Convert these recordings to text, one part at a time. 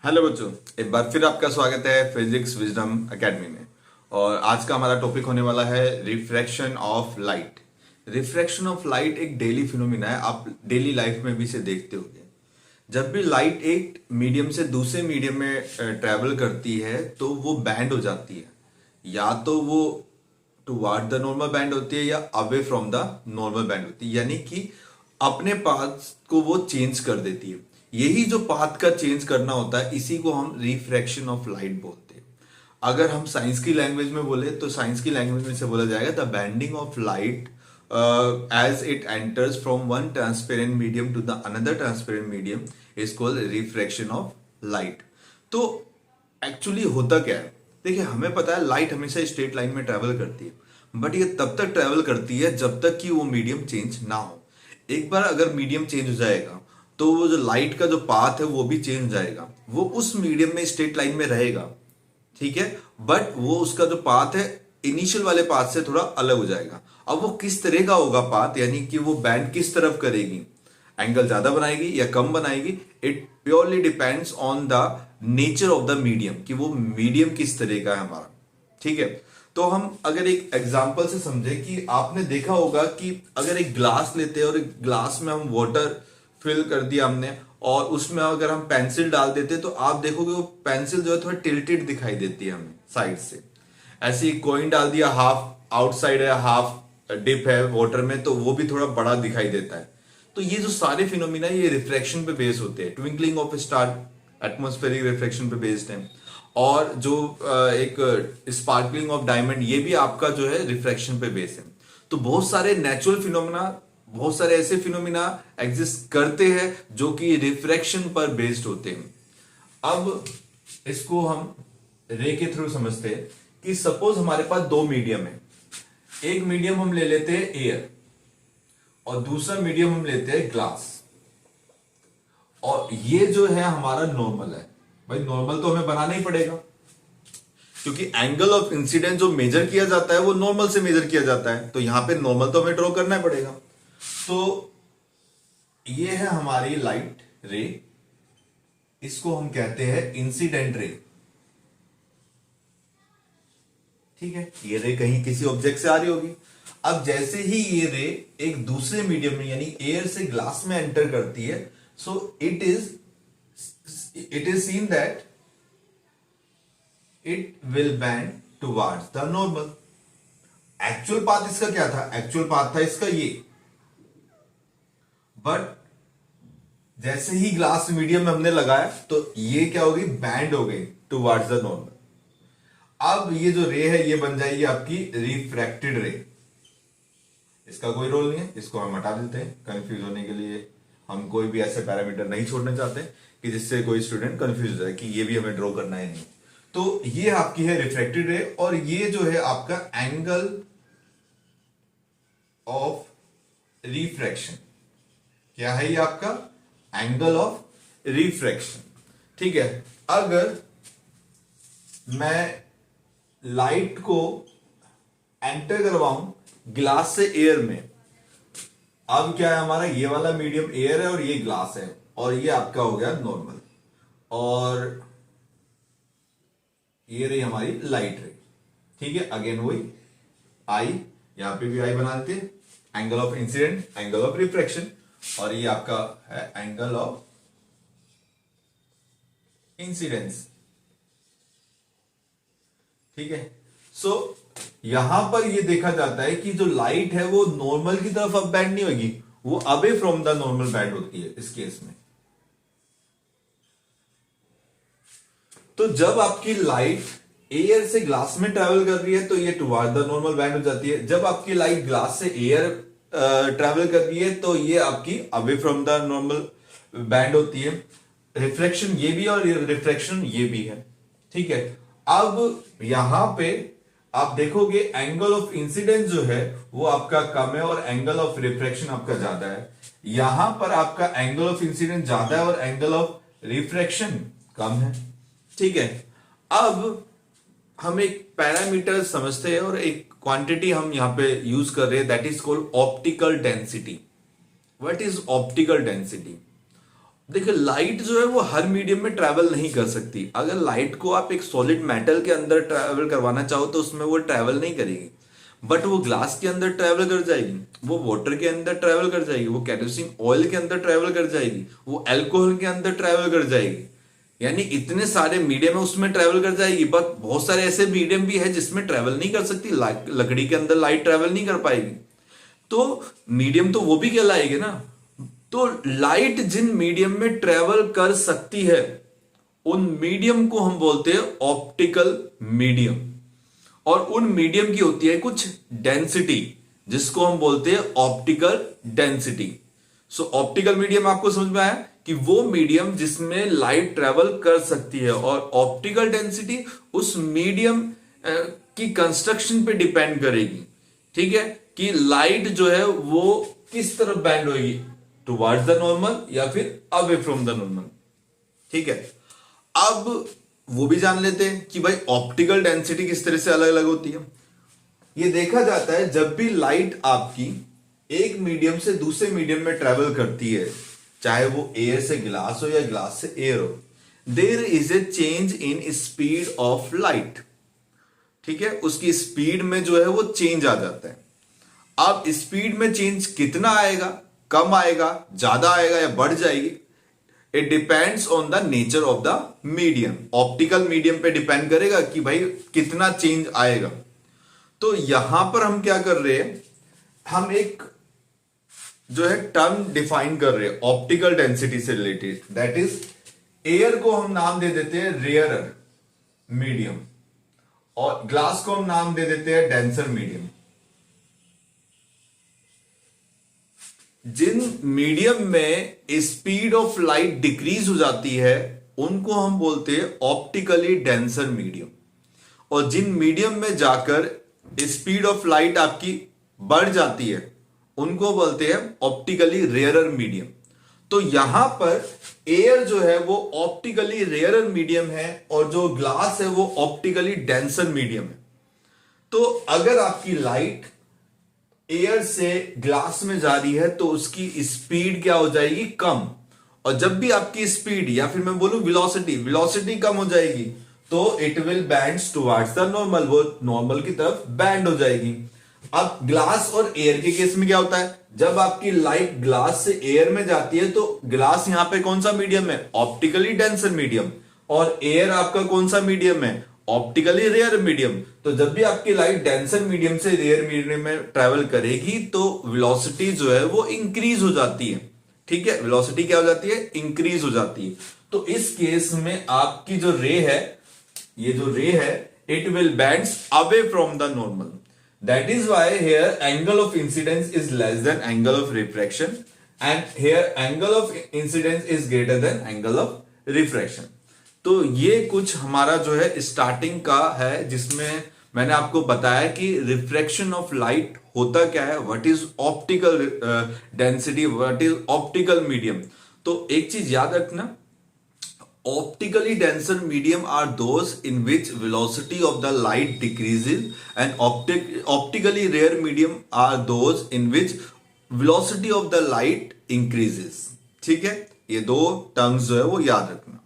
Hello बच्चों, एक बार फिर आपका स्वागत है फिजिक्स विजडम एकेडमी में। और आज का हमारा टॉपिक होने वाला है refraction of light. Refraction of light एक डेली फिनोमिना है, आप डेली लाइफ में भी इसे देखते होंगे। जब भी लाइट एक मीडियम से दूसरे मीडियम में ट्रेवल करती है तो वो बैंड हो जाती है, या तो वो टुवर्ड द नॉर्मल बैंड होती है या away from the normal band होती है, यानी कि अपने पाथ को वो चेंज कर देती है। यही जो पाथ का चेंज करना होता है, इसी को हम रिफ्रैक्शन ऑफ लाइट बोलते हैं। अगर हम साइंस की लैंग्वेज में बोले तो साइंस की लैंग्वेज में से बोला जाएगा the bending of light as it enters from one transparent medium to the another transparent medium is called refraction of light. तो एक्चुअली होता क्या है, देखिए हमें पता है लाइट हमेशा स्ट्रेट लाइन में ट्रेवल करती है, बट ये तब तक ट्रेवल करती है जब तक कि वो मीडियम चेंज ना हो। एक बार अगर मीडियम चेंज हो जाएगा तो वो जो लाइट का जो पाथ है वो भी चेंज हो जाएगा, वो उस मीडियम में स्ट्रेट लाइन में रहेगा, ठीक है, बट वो उसका जो पाथ है इनिशियल वाले पाथ से थोड़ा अलग हो जाएगा। अब वो किस तरह का होगा पाथ, यानी कि वो बैंड किस तरफ करेगी, एंगल ज्यादा बनाएगी या कम बनाएगी, it purely depends on the nature of the medium, कि वो मीडियम किस तरह का है हमारा। ठीक है, तो हम अगर एक एग्जांपल से समझे कि आपने देखा होगा कि अगर एक ग्लास लेते हैं और एक ग्लास में हम वाटर फिल कर दिया हमने, और उसमें अगर हम पेंसिल डाल देते तो आप देखोगे वो पेंसिल जो है थोड़ा टिल्टेड दिखाई देती है हमें साइड से। ऐसे ही कॉइन डाल दिया, हाफ आउटसाइड है हाफ डिप है वाटर में, तो वो भी थोड़ा बड़ा दिखाई देता है। तो ये जो सारे फिनोमिना ये रिफ्रैक्शन पे बेस्ड होते हैं। Twinkling of star atmospheric reflection पे बेस्ड है, और जो एक स्पार्कलिंग ऑफ डायमंड ये भी आपका जो है रिफ्रैक्शन पे बेस्ड है। तो बहुत सारे नेचुरल फिनोमिना, बहुत सारे ऐसे फिनोमिना एग्जिस्ट करते हैं जो कि रिफ्रैक्शन पर बेस्ड होते हैं। अब इसको हम रे के थ्रू समझते हैं कि सपोज हमारे पास दो मीडियम है। एक मीडियम हम ले लेते हैं एयर और दूसरा मीडियम हम लेते हैं ग्लास, और ये जो है हमारा नॉर्मल है। भाई नॉर्मल तो हमें बनाना ही पड़ेगा, क्योंकि एंगल ऑफ इंसिडेंस जो मेजर किया जाता है वो नॉर्मल से मेजर किया जाता है, तो यहां पे नॉर्मल तो हमें ड्रॉ करना ही पड़ेगा। तो ये है हमारी लाइट रे, इसको हम कहते हैं इंसिडेंट रे। ठीक है, ये रे कहीं किसी ऑब्जेक्ट से आ रही होगी। अब जैसे ही ये रे एक दूसरे मीडियम में यानी एयर से ग्लास में एंटर करती है, so it is seen that it will bend towards the normal. Actual path इसका क्या था, एक्चुअल पाथ था इसका ये, बट जैसे ही ग्लास मीडियम में हमने लगाया तो ये क्या हो गई, बैंड हो गई टुवर्ड्स द नॉर्मल। अब ये जो रे है ये बन जाएगी आपकी रिफ्रैक्टेड रे। इसका कोई रोल नहीं है, इसको हम हटा देते हैं कंफ्यूज होने के लिए। हम कोई भी ऐसे पैरामीटर नहीं छोड़ना चाहते कि जिससे कोई स्टूडेंट कंफ्यूज हो जाए कि ये भी हमें ड्रॉ करना है नहीं। तो ये आपकी है रिफ्रैक्टेड रे, और ये जो है आपका एंगल ऑफ रिफ्रैक्शन। क्या है ये आपका एंगल ऑफ रिफ्रैक्शन। ठीक है, अगर मैं लाइट को एंटर करवाऊं ग्लास से एयर में, अब क्या है हमारा, ये वाला मीडियम एयर है और ये ग्लास है, और ये आपका हो गया नॉर्मल, और ये रही हमारी लाइट रे। ठीक है, अगेन वही आई, यहां पे भी आई बना देते हैं, angle of incident, angle of refraction, और ये आपका है एंगल ऑफ इंसिडेंस। ठीक है, सो यहां पर ये देखा जाता है कि जो लाइट है वो नॉर्मल की तरफ अब बैंड नहीं होगी, वो away from the normal band होती है इस केस में। तो जब आपकी लाइट एयर से ग्लास में ट्रेवल कर रही है तो ये टुवर्ड द नॉर्मल बैंड हो जाती है। जब आपकी लाइट ग्लास से एयर ट्रेवल कर रही है तो ये आपकी away from the normal band होती है। रिफ्लेक्शन ये भी और रिफ्रैक्शन ये भी है। ठीक है, अब यहां पे आप देखोगे एंगल ऑफ इंसिडेंस जो है वो आपका कम है और एंगल ऑफ रिफ्रैक्शन आपका ज्यादा है। यहां पर आपका एंगल ऑफ इंसिडेंस ज्यादा है और एंगल ऑफ रिफ्रैक्शन कम है। ठीक है, अब हम एक पैरामीटर समझते हैं और एक क्वांटिटी हम यहां पे यूज कर रहे हैं, that is called optical density. What is optical density? देखिए लाइट जो है वो हर मीडियम में ट्रैवल नहीं कर सकती। अगर लाइट को आप एक सॉलिड मेटल के अंदर ट्रैवल करवाना चाहो तो उसमें वो ट्रैवल नहीं करेगी, बट वो ग्लास के अंदर ट्रैवल कर जाएगी, वो वाटर के अंदर ट्रैवल कर जाएगी, वो केरोसिन ऑयल के अंदर ट्रैवल कर जाएगी, वो अल्कोहल के अंदर ट्रैवल कर जाएगी। यानी इतने सारे मीडियम है उसमें ट्रैवल कर जाएगी, बट बहुत सारे ऐसे मीडियम भी है जिसमें ट्रैवल नहीं कर सकती। लकड़ी के अंदर लाइट ट्रैवल नहीं कर पाएगी, तो मीडियम तो वो भी कहलाएगी ना। तो लाइट जिन मीडियम में ट्रेवल कर सकती है उन मीडियम को हम बोलते हैं ऑप्टिकल मीडियम, और उन मीडियम की होती है कुछ डेंसिटी जिसको हम बोलते हैं ऑप्टिकल डेंसिटी। सो ऑप्टिकल मीडियम आपको समझ में आया कि वो मीडियम जिसमें लाइट ट्रेवल कर सकती है, और ऑप्टिकल डेंसिटी उस मीडियम की कंस्ट्रक्शन पे डिपेंड करेगी। ठीक है, कि लाइट जो है वो किस तरफ बैंड होगी, टुवर्ड्स द नॉर्मल या फिर अवे फ्रॉम द नॉर्मल। ठीक है, अब वो भी जान लेते हैं कि भाई ऑप्टिकल डेंसिटी किस तरह से अलग अलग होती है। ये देखा जाता है जब भी लाइट आपकी एक मीडियम से दूसरे मीडियम में ट्रेवल करती है, चाहे वो एयर से ग्लास हो या ग्लास से एयर हो, there is a change in speed of light. ठीक है, उसकी स्पीड में जो है वो चेंज आ जाता है। अब स्पीड में चेंज कितना आएगा, कम आएगा, ज्यादा आएगा या बढ़ जाएगी, it depends on the nature of the medium. Optical medium पे डिपेंड करेगा कि भाई कितना चेंज आएगा। तो यहां पर हम क्या कर रहे हैं, हम एक जो है टर्म डिफाइन कर रहे हैं ऑप्टिकल डेंसिटी से रिलेटेड, दैट इज एयर को हम नाम दे देते हैं रेयरर मीडियम, और ग्लास को हम नाम दे देते हैं डेंसर मीडियम। जिन मीडियम में स्पीड ऑफ लाइट डिक्रीज हो जाती है उनको हम बोलते हैं ऑप्टिकली डेंसर मीडियम, और जिन मीडियम में जाकर स्पीड ऑफ लाइट आपकी बढ़ जाती है उनको बोलते हैं ऑप्टिकली रेयरर मीडियम। तो यहां पर एयर जो है वो ऑप्टिकली रेयरर मीडियम है और जो ग्लास है वो ऑप्टिकली डेंसर मीडियम है। तो अगर आपकी लाइट एयर से ग्लास में जा रही है तो उसकी स्पीड क्या हो जाएगी, कम, और जब भी आपकी स्पीड या फिर मैं बोलूं वेलोसिटी कम हो जाएगी तो it will band towards the normal, वो नॉर्मल की तरफ बैंड हो जाएगी। अब ग्लास और एयर के केस में क्या होता है, जब आपकी लाइट ग्लास से एयर में जाती है तो ग्लास यहां पे कौन सा मीडियम है, ऑप्टिकली डेंसर मीडियम, और एयर आपका कौन सा मीडियम है, ऑप्टिकली रेयर मीडियम। तो जब भी आपकी लाइट डेंसर मीडियम से रेयर मीडियम में ट्रेवल करेगी तो वेलोसिटी जो है वो इंक्रीज हो जाती है। ठीक है, वेलोसिटी क्या हो जाती है, इंक्रीज हो जाती है। तो इस केस में आपकी जो रे है, ये जो रे है, it will bend away from the normal. That is why here angle of incidence is less than angle of refraction, and here angle of incidence is greater than angle of refraction. तो ये कुछ हमारा जो है starting का है, जिसमें मैंने आपको बताया कि रिफ्रैक्शन ऑफ लाइट होता क्या है, what is optical density, what is optical medium. तो एक चीज याद रखना, optically denser medium are those in which velocity of the light decreases, and optically rare medium are those in which velocity of the light increases. ठीक है, ये दो terms जो है वो याद रखना।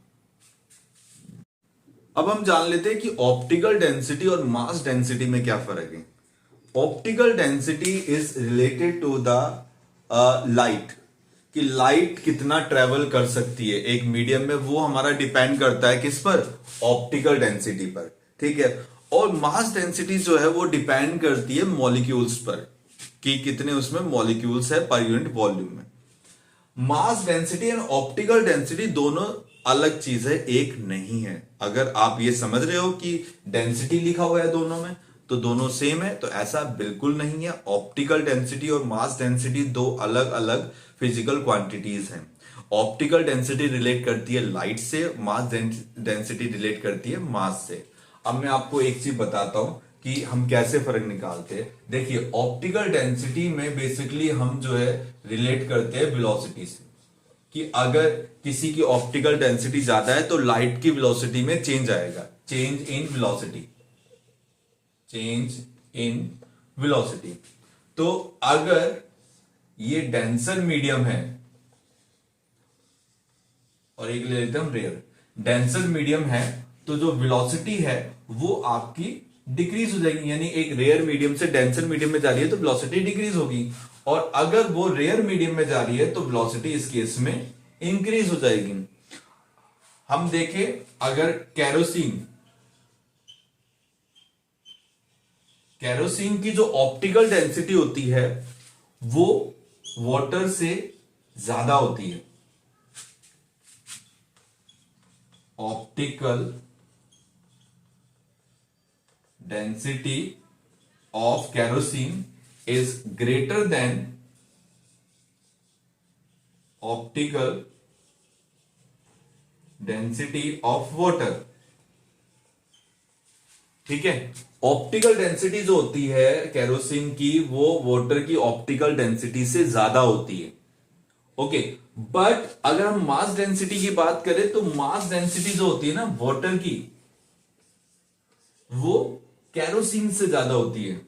अब हम जान लेते हैं कि ऑप्टिकल डेंसिटी और मास डेंसिटी में क्या फर्क है। Optical density is related to the light, कि लाइट कितना ट्रेवल कर सकती है एक मीडियम में, वो हमारा डिपेंड करता है किस पर, ऑप्टिकल डेंसिटी पर। ठीक है, और मास डेंसिटी जो है वो डिपेंड करती है मॉलिक्यूल्स पर, कि कितने उसमें मॉलिक्यूल्स है पर यूनिट वॉल्यूम में। Mass density and optical density दोनों अलग चीज है, एक नहीं है। अगर आप ये समझ रहे हो कि डेंसिटी लिखा हुआ है दोनों में तो दोनों सेम है, तो ऐसा बिल्कुल नहीं है। ऑप्टिकल डेंसिटी और मास डेंसिटी दो अलग अलग फिजिकल क्वांटिटीज हैं। ऑप्टिकल डेंसिटी रिलेट करती है लाइट से, मास डेंसिटी रिलेट करती है मास से। अब मैं आपको एक चीज बताता हूं कि हम कैसे फर्क निकालते हैं। देखिए, ऑप्टिकल डेंसिटी में बेसिकली हम जो है रिलेट करते हैं वेलोसिटी से, कि अगर किसी की ऑप्टिकल डेंसिटी ज्यादा है तो लाइट की वेलोसिटी में चेंज आएगा, change in velocity, change in velocity. तो अगर ये डेंसर मीडियम है और एक ले लेते हैं हम रेयर। डेंसर मीडियम है तो जो वेलोसिटी है वो आपकी डिक्रीज हो जाएगी, यानी एक रेयर मीडियम से डेंसर मीडियम में जा रही है तो वेलोसिटी डिक्रीज होगी, और अगर वो रेयर मीडियम में जा रही है तो वेलोसिटी इस केस में इंक्रीज हो जाएगी। हम देखें अगर कैरोसिन की जो ऑप्टिकल डेंसिटी होती है वो वाटर से ज्यादा होती है। Optical density of kerosene is greater then optical density of water. ठीक है, ऑप्टिकल डेंसिटी जो होती है कैरोसिन की वो वाटर की ऑप्टिकल डेंसिटी से ज्यादा होती है। ओके, बट अगर हम मास डेंसिटी की बात करें तो मास डेंसिटी जो होती है ना वाटर की, वो कैरोसिन से ज्यादा होती है।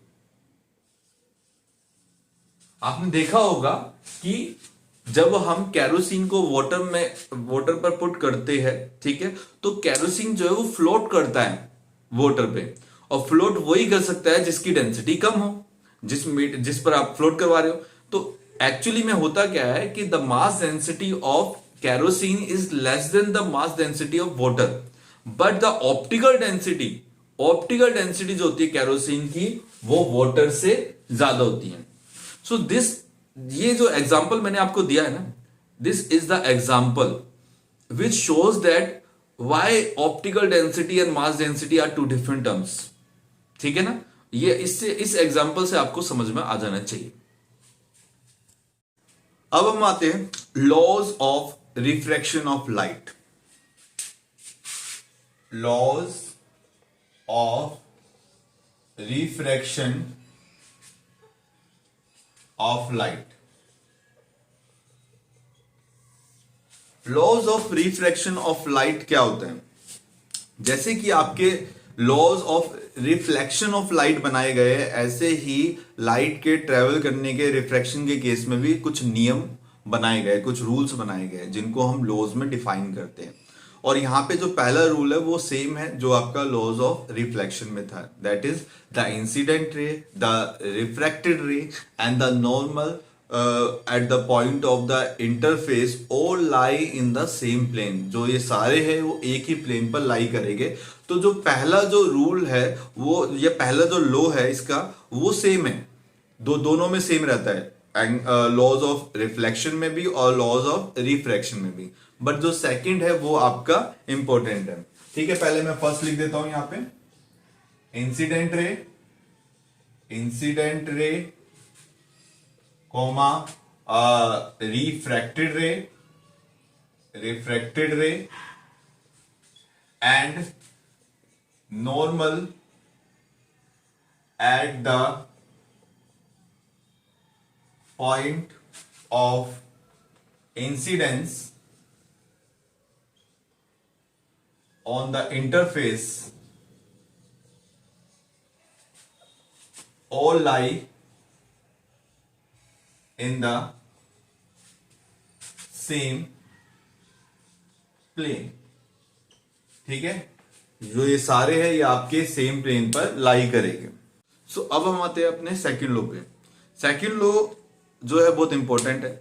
आपने देखा होगा कि जब हम कैरोसिन को वाटर पर पुट करते हैं, ठीक है, तो कैरोसिन जो है वो फ्लोट करता है वाटर पे, और फ्लोट वही कर सकता है जिसकी डेंसिटी कम हो, जिस पर आप फ्लोट करवा रहे हो। तो एक्चुअली में होता क्या है कि the mass density of kerosene is less then the mass density of water, but the optical density जो होती है कैरोसिन की वो वाटर से ज्यादा होती है। सो ये जो एग्जाम्पल मैंने आपको दिया है ना, this is the example which shows that why optical density and mass density are two different terms. ठीक है ना, ये इस एग्जाम्पल से आपको समझ में आ जाना चाहिए। अब हम आते हैं laws of refraction of light. Laws of refraction of light. Laws of refraction of light क्या होते हैं? जैसे कि आपके laws of reflection of light बनाए गए हैं, ऐसे ही लाइट के ट्रेवल करने के रिफ्रैक्शन के केस में भी कुछ नियम बनाए गए, कुछ रूल्स बनाए गए जिनको हम लॉज में डिफाइन करते हैं। और यहां पे जो पहला रूल है वो सेम है जो आपका लॉज ऑफ रिफ्लेक्शन में था, that is the incident ray, the refracted ray and the normal at the point of the interface all lie in the same plane. जो ये सारे हैं वो एक ही प्लेन पर लाई करेंगे। तो जो पहला जो रूल है वो, ये पहला जो लॉ है इसका, वो सेम है, दोनों में सेम रहता है, लॉज ऑफ रिफ्लेक्शन में भी और लॉज ऑफ रिफ्रैक्शन में भी। बट जो सेकंड है वो आपका इंपॉर्टेंट है। ठीक है, पहले मैं फर्स्ट लिख देता हूं यहां पे, incident ray comma refracted ray and normal at the point of incidence on the interface all lie in the same plane। ठीक है, जो ये सारे हैं ये आपके सेम प्लेन पर लाई करेंगे। सो अब हम आते हैं अपने सेकंड लॉ पे। सेकंड लॉ जो है बहुत इंपॉर्टेंट है।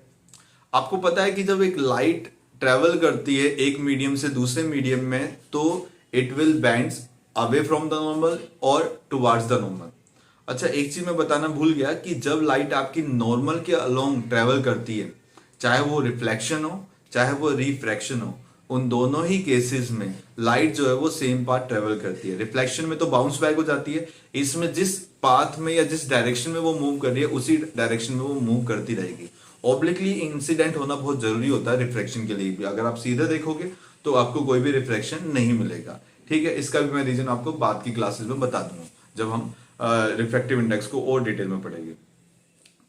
आपको पता है कि जब एक लाइट ट्रेवल करती है एक मीडियम से दूसरे मीडियम में तो it will bends away from the normal और टुवर्ड्स द नॉर्मल। अच्छा, एक चीज मैं बताना भूल गया कि जब लाइट आपकी नॉर्मल के अलोंग ट्रेवल करती है, चाहे वो रिफ्लेक्शन हो चाहे वो रिफ्रैक्शन हो, उन दोनों ही केसेस में लाइट जो है वो सेम पाथ ट्रेवल करती है। रिफ्लेक्शन में तो बाउंस बैक हो जाती है, इसमें जिस पाथ में या जिस डायरेक्शन में वो मूव कर रही है उसी डायरेक्शन में वो मूव करती रहेगी। ऑब्लिकली इंसिडेंट होना बहुत जरूरी होता है रिफ्रैक्शन के लिए भी। अगर आप सीधे देखोगे तो आपको कोई भी रिफ्रैक्शन नहीं मिलेगा। ठीक है, इसका भी मैं रीजन आपको बाद की क्लासेस में बता दूंगा जब हम रिफ्रैक्टिव इंडेक्स को और डिटेल में पढ़ेंगे।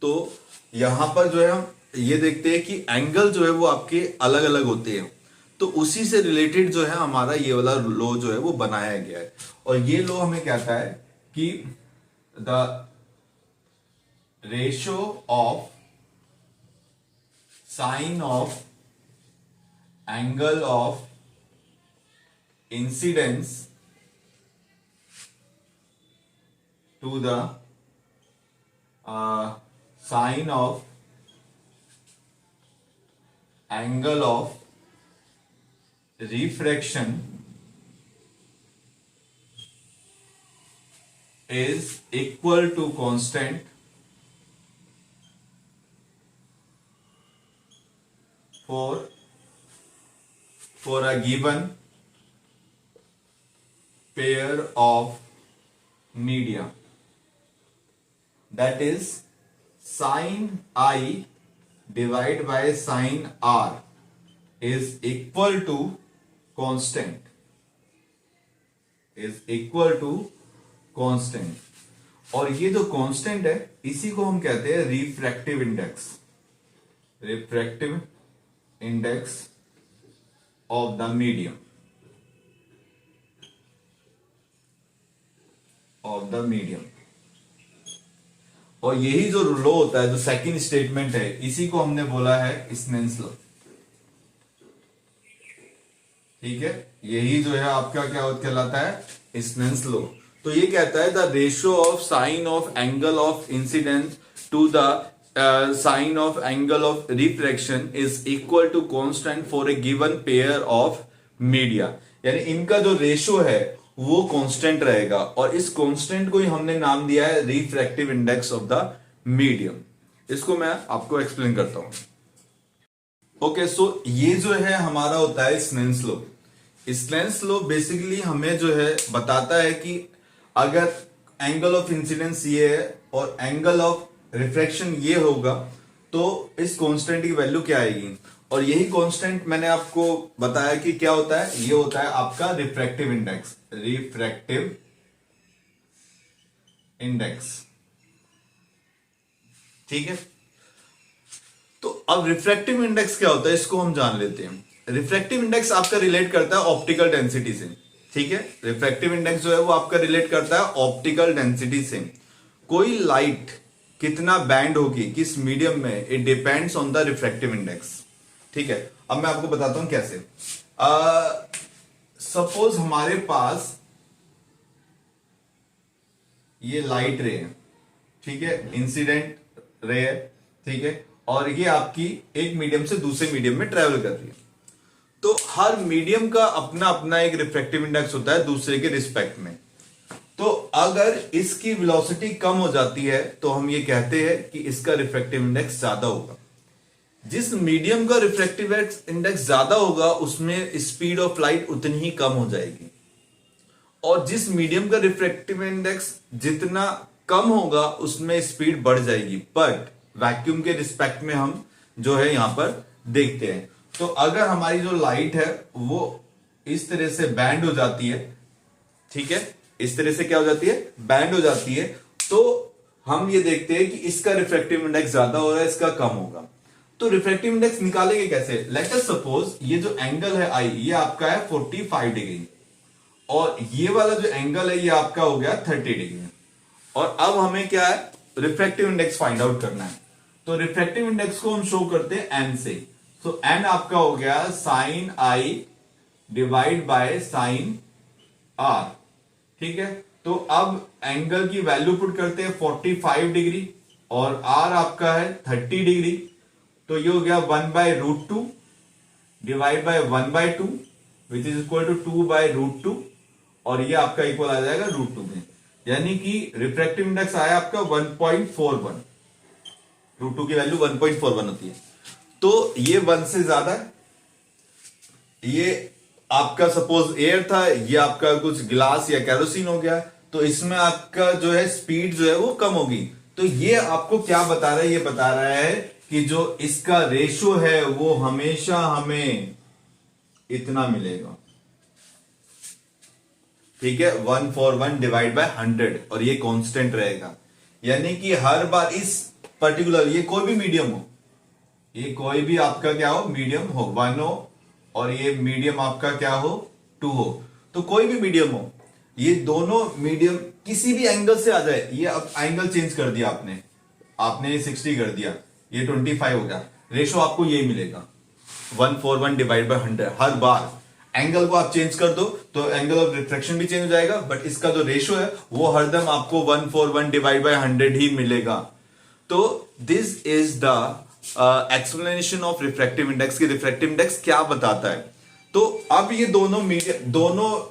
तो यहां पर जो है हम ये देखते हैं कि एंगल जो है वो आपके अलग अलग होते हैं, तो उसी से रिलेटेड जो है हमारा ये वाला लॉ जो है वो बनाया गया है। और ये लॉ हमें कहता है कि the ratio of sine of angle of incidence to the sine of angle of refraction is equal to constant for a given pair of media, that is sine I divided by sine R is equal to constant, और ये जो constant है इसी को हम कहते हैं refractive index of the medium, और यही जो लॉ होता है, जो सेकंड स्टेटमेंट है, इसी को हमने बोला है स्नेल्स लॉ। ठीक है, यही जो है आपका क्या कहलाता है, स्नेल्स लॉ। तो ये कहता है the ratio of sine of angle of incidence to the sine of angle of refraction is equal to constant for a given pair of media, यानी इनका जो रेशियो है वो कांस्टेंट रहेगा, और इस कांस्टेंट को ही हमने नाम दिया है refractive index of the medium. इसको मैं आपको एक्सप्लेन करता हूं। ओके, सो ये जो है हमारा होता है Snell's law. Snell's law basically हमें जो है बताता है कि अगर एंगल ऑफ इंसिडेंस ये है और एंगल ऑफ रिफ्रैक्शन ये होगा तो इस कांस्टेंट की वैल्यू क्या आएगी, और यही कांस्टेंट मैंने आपको बताया कि क्या होता है, ये होता है आपका रिफ्रैक्टिव इंडेक्स। ठीक है, तो अब रिफ्रैक्टिव इंडेक्स क्या होता है इसको हम जान लेते हैं। रिफ्रैक्टिव इंडेक्स आपका रिलेट करता है ऑप्टिकल डेंसिटी से। ठीक है, रिफ्रैक्टिव इंडेक्स जो है वो आपका रिलेट करता है ऑप्टिकल डेंसिटी से। कोई लाइट कितना बैंड होगी किस मीडियम में, it depends on the refractive index. ठीक है, अब मैं आपको बताता हूं कैसे। सपोज हमारे पास ये लाइट रे है, ठीक है, इंसिडेंट रे है, ठीक है, और ये आपकी एक मीडियम से दूसरे मीडियम में ट्रेवल कर रही है। तो हर मीडियम का अपना अपना एक रिफ्रैक्टिव इंडेक्स होता है दूसरे के रिस्पेक्ट में। तो अगर इसकी वेलोसिटी कम हो जाती है तो हम ये कहते हैं कि इसका रिफ्रैक्टिव इंडेक्स ज्यादा होगा। जिस मीडियम का रिफ्रैक्टिव इंडेक्स ज्यादा होगा उसमें स्पीड ऑफ लाइट उतनी ही कम हो जाएगी, और जिस मीडियम का रिफ्रैक्टिव इंडेक्स जितना कम होगा उसमें स्पीड बढ़ जाएगी। बट वैक्यूम के रिस्पेक्ट में हम जो है यहां पर देखते हैं, तो अगर हमारी जो लाइट है वो इस तरह से बैंड हो जाती है, ठीक है, इस तरह से क्या हो जाती है, बैंड हो जाती है, तो हम ये देखते हैं कि इसका रिफ्रैक्टिव इंडेक्स ज्यादा हो रहा है, इसका कम होगा। तो रिफ्रैक्टिव इंडेक्स निकालेंगे कैसे? लेट अस सपोज ये जो एंगल है आई, ये आपका है 45 डिग्री, और ये वाला जो एंगल है ये आपका हो गया 30 डिग्री, और अब हमें क्या है, रिफ्रैक्टिव इंडेक्स फाइंड आउट करना है। तो रिफ्रैक्टिव इंडेक्स को हम शो करते हैं एन से। तो एन आपका हो गया sine i divide by sine r. ठीक है, तो अब एंगल की वैल्यू पुट करते हैं 45 डिग्री, और आर आपका है 30 डिग्री, तो ये हो गया 1/√2 divide by 1/2 which is equal to 2/√2, और ये आपका इक्वल आ जाएगा √2 में, यानी कि रिफ्रैक्टिव इंडेक्स आया आपका 1.41। √2 की वैल्यू 1.41 होती है, तो ये 1 से ज्यादा है। ये आपका सपोज एयर था, ये आपका कुछ ग्लास या कैरोसिन हो गया, तो इसमें आपका जो है स्पीड जो है वो कम होगी। तो ये आपको क्या बता रहा है, ये बता रहा है कि जो इसका रेशियो है वो हमेशा हमें इतना मिलेगा। ठीक है, 1/1 डिवाइड बाय 100, और ये कांस्टेंट रहेगा, यानी कि हर बार इस पर्टिकुलर, ये कोई भी मीडियम हो, ये कोई भी आपका क्या हो, मीडियम हो, 1 हो, और ये मीडियम आपका क्या हो, 2 हो, तो कोई भी मीडियम हो, ये दोनों मीडियम किसी भी एंगल से आ जाए, ये अब एंगल चेंज कर दिया आपने 60 कर दिया, ये 25 हो गया, रेशो आपको ये मिलेगा। 141 divide by 100। Her bar angle को आप चेंज कर दो तो एंगल ऑफ रिफ्रैक्शन भी चेंज हो जाएगा, बट इसका जो रेशियो है वो हरदम आपको 141 डिवाइड बाय 100 ही मिलेगा। तो this is the explanation of refractive index की रिफ्रैक्टिव इंडेक्स क्या बताता है। तो अब ये दोनों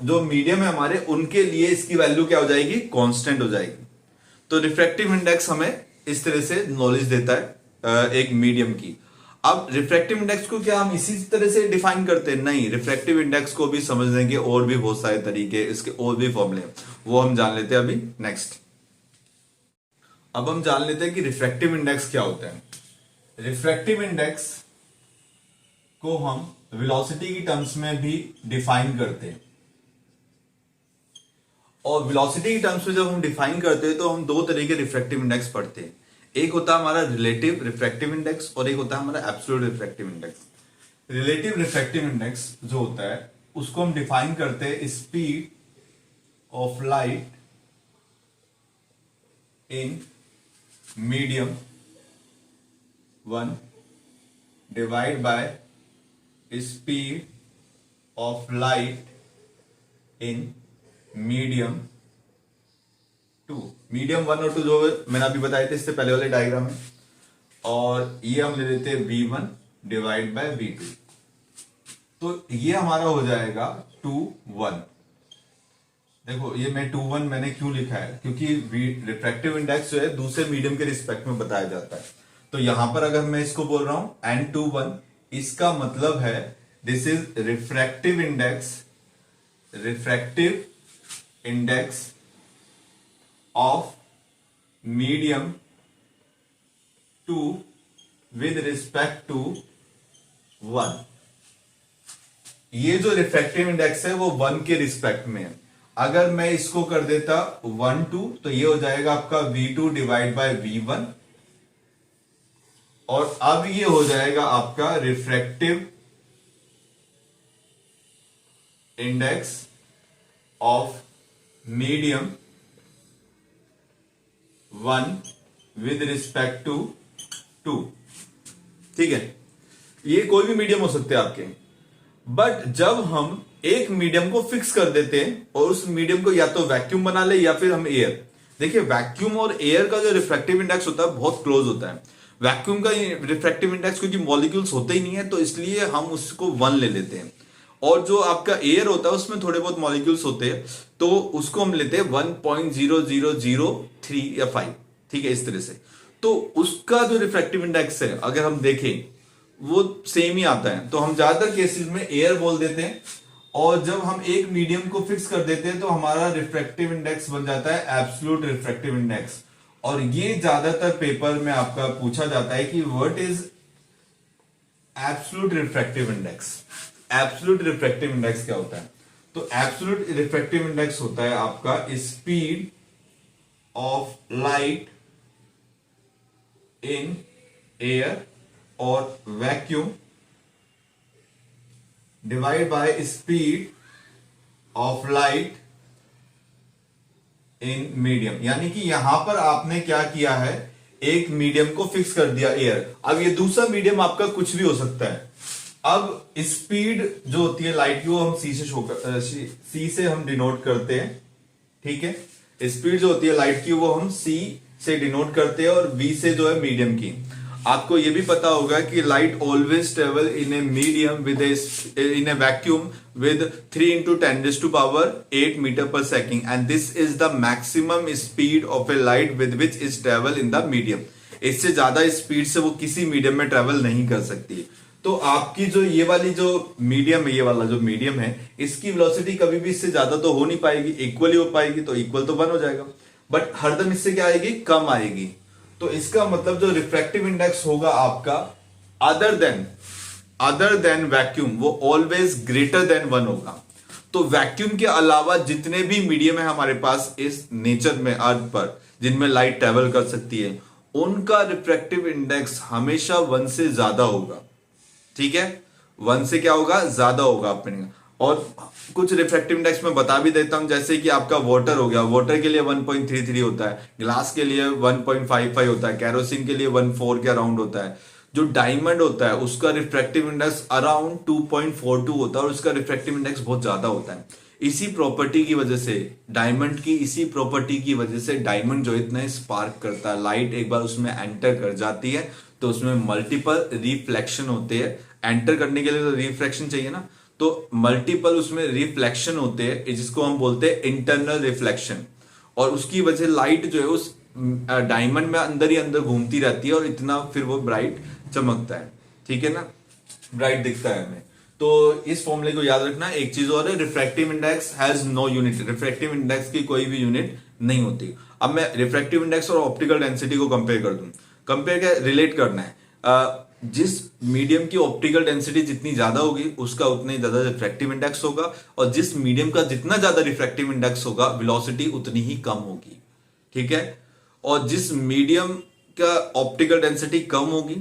जो मीडियम है हमारे, उनके लिए इसकी वैल्यू क्या हो जाएगी, कांस्टेंट हो जाएगी। तो रिफ्रैक्टिव इंडेक्स हमें इस तरह से नॉलेज देता है एक मीडियम की। अब रिफ्रैक्टिव इंडेक्स को क्या हम इसी तरह से डिफाइन करते हैं? नहीं, रिफ्रैक्टिव इंडेक्स को भी समझने के और भी बहुत सारे तरीके, इसके और भी फॉर्मूले, वो हम जान लेते हैं अभी नेक्स्ट। अब हम जान लेते हैं कि रिफ्रैक्टिव इंडेक्स क्या होता है। रिफ्रैक्टिव इंडेक्स को हम वेलोसिटी की टर्म्स में भी डिफाइन करते हैं, और वेलोसिटी की टर्म्स में जब हम डिफाइन करते हैं तो हम दो तरह के रिफ्रैक्टिव इंडेक्स पढ़ते हैं। एक होता है हमारा रिलेटिव रिफ्रैक्टिव इंडेक्स और एक होता है हमारा absolute refractive index. Relative refractive index जो होता है उसको हम डिफाइन करते हैं speed of light in medium 1 divide by speed of light in medium 2। Medium 1 और 2 जो मैंने अभी बताए थे इससे पहले वाले डायग्राम में, और ये हम ले लेते हैं V1 डिवाइड बाय V2। तो ये हमारा हो जाएगा 2 1। देखो ये मैं 2 1 मैंने क्यों लिखा है, क्योंकि रिफ्रैक्टिव इंडेक्स जो है दूसरे मीडियम के रिस्पेक्ट में बताया जाता है। तो यहां पर अगर मैं इसको बोल रहा हूं N2 1, इसका मतलब है this is refractive index of medium 2 with respect to 1। ये जो रिफ्रैक्टिव इंडेक्स है वो 1 के रिस्पेक्ट में है। अगर मैं इसको कर देता 1 2 तो ये हो जाएगा आपका V2 डिवाइड बाय V1, और अब ये हो जाएगा आपका refractive index of medium 1 with respect to 2। ठीक है, ये कोई भी मीडियम हो सकते हैं आपके, बट जब हम एक मीडियम को फिक्स कर देते हैं और उस मीडियम को या तो वैक्यूम बना ले या फिर हम एयर, देखिए वैक्यूम और एयर का जो रिफ्रैक्टिव इंडेक्स होता है बहुत क्लोज होता है। वैक्यूम का रिफ्रैक्टिव इंडेक्स क्योंकि मॉलिक्यूल्स होते ही नहीं है तो इसलिए हम उसको 1 ले लेते हैं, और जो आपका एयर होता है उसमें थोड़े बहुत मॉलिक्यूल्स होते हैं तो उसको हम लेते हैं 1.0003 या 5। ठीक है, इस तरह से। तो उसका जो रिफ्रैक्टिव इंडेक्स है अगर हम देखें वो सेम ही आता है, तो हम ज्यादातर केसेस में एयर बोल देते हैं, और जब हम एक मीडियम को फिक्स कर देते हैं तो हमारा रिफ्रैक्टिव इंडेक्स बन जाता है एब्सोल्यूट रिफ्रैक्टिव इंडेक्स। और ये ज्यादातर पेपर में आपका पूछा जाता है कि what is absolute refractive index. Absolute refractive index क्या होता है? तो एब्सोल्यूट रिफ्रैक्टिव इंडेक्स होता है आपका speed of light in air और vacuum divide by speed of light in medium. यानी कि यहां पर आपने क्या किया है, एक मीडियम को फिक्स कर दिया एयर। अब ये दूसरा मीडियम आपका कुछ भी हो सकता है। अब स्पीड जो होती है लाइट की वो हम सी से हम डिनोट करते हैं। ठीक है, स्पीड जो होती है लाइट की वो हम सी से डिनोट करते हैं, और वी से जो है मीडियम की। आपको ये भी पता होगा कि light always travel in a medium with in A vacuum with 3 into 10 raised to power 8 meter per second, and this is the maximum speed of a light with which is travel in the medium। इससे ज्यादा speed से वो किसी medium में travel नहीं कर सकती। तो आपकी जो ये वाली जो मीडियम है, ये वाला जो मीडियम है, इसकी वेलोसिटी कभी भी इससे ज्यादा तो हो नहीं पाएगी, इक्वली हो पाएगी, तो इक्वल तो 1 हो जाएगा, बट हरदम इससे क्या आएगी, कम आएगी। तो इसका मतलब जो रिफ्रैक्टिव इंडेक्स होगा आपका अदर देन वैक्यूम, वो ऑलवेज ग्रेटर देन 1 होगा। तो वैक्यूम के अलावा जितने भी मीडियम है हमारे पास इस नेचर में, अर्थ पर, जिनमें लाइट ट्रेवल कर सकती है, उनका रिफ्रैक्टिव इंडेक्स हमेशा 1 से ज्यादा होगा। ठीक है, 1 से क्या होगा, ज्यादा होगा अपने। और कुछ रिफ्रैक्टिव इंडेक्स में बता भी देता हूं, जैसे कि आपका वाटर हो गया, वाटर के लिए 1.33 होता है, ग्लास के लिए 1.55 होता है, कैरोसिन के लिए 1.4 के अराउंड होता है। जो डायमंड होता है उसका रिफ्रैक्टिव इंडेक्स अराउंड 2.42 होता है और उसका रिफ्रैक्टिव इंडेक्स बहुत ज्यादा होता है। इसी प्रॉपर्टी की वजह से डायमंड की इसी प्रॉपर्टी की वजह से डायमंड जो इतना स्पार्क करता है, लाइट एक बार उसमें एंटर कर जाती है तो उसमें मल्टीपल रिफ्लेक्शन होते हैं। एंटर करने के लिए तो रिफ्लेक्शन चाहिए ना, तो मल्टीपल उसमें रिफ्लेक्शन होते हैं जिसको हम बोलते हैं इंटरनल रिफ्लेक्शन। और उसकी वजह लाइट जो है उस डायमंड में अंदर ही अंदर घूमती रहती है और इतना फिर वो ब्राइट चमकता है। ठीक है ना, ब्राइट दिखता है हमें। तो इस फॉर्मूले को याद रखना। एक चीज और है, refractive index has no unit. Refractive index की कोई भी यूनिट नहीं होती। अब मैं रिफ्रैक्टिव इंडेक्स और ऑप्टिकल डेंसिटी को कंपेयर कर दूं। कंपेयर क्या, रिलेट करना है। जिस मीडियम की ऑप्टिकल डेंसिटी जितनी ज्यादा होगी उसका उतना ही ज्यादा रिफ्रैक्टिव इंडेक्स होगा, और जिस मीडियम का जितना ज्यादा रिफ्रैक्टिव इंडेक्स होगा वेलोसिटी उतनी ही कम होगी। ठीक है, और जिस मीडियम का ऑप्टिकल डेंसिटी कम होगी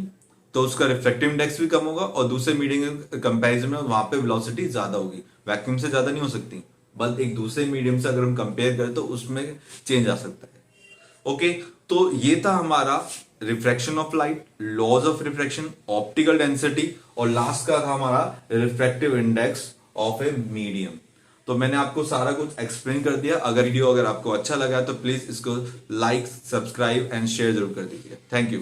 तो उसका रिफ्रैक्टिव इंडेक्स भी कम होगा, और दूसरे मीडियम के कंपैरिजन में वहां पे वेलोसिटी ज्यादा होगी। वैक्यूम से ज्यादा नहीं हो सकती, बस एक दूसरे मीडियम से अगर हम कंपेयर करें तो उसमें चेंज आ सकता है। ओके, तो ये था हमारा refraction of light, laws of refraction, optical density, और लास्ट का था हमारा refractive index of a medium. तो मैंने आपको सारा कुछ एक्सप्लेन कर दिया। अगर आपको अच्छा लगा तो प्लीज इसको लाइक, सब्सक्राइब एंड शेयर जरूर कर दीजिए। Thank you.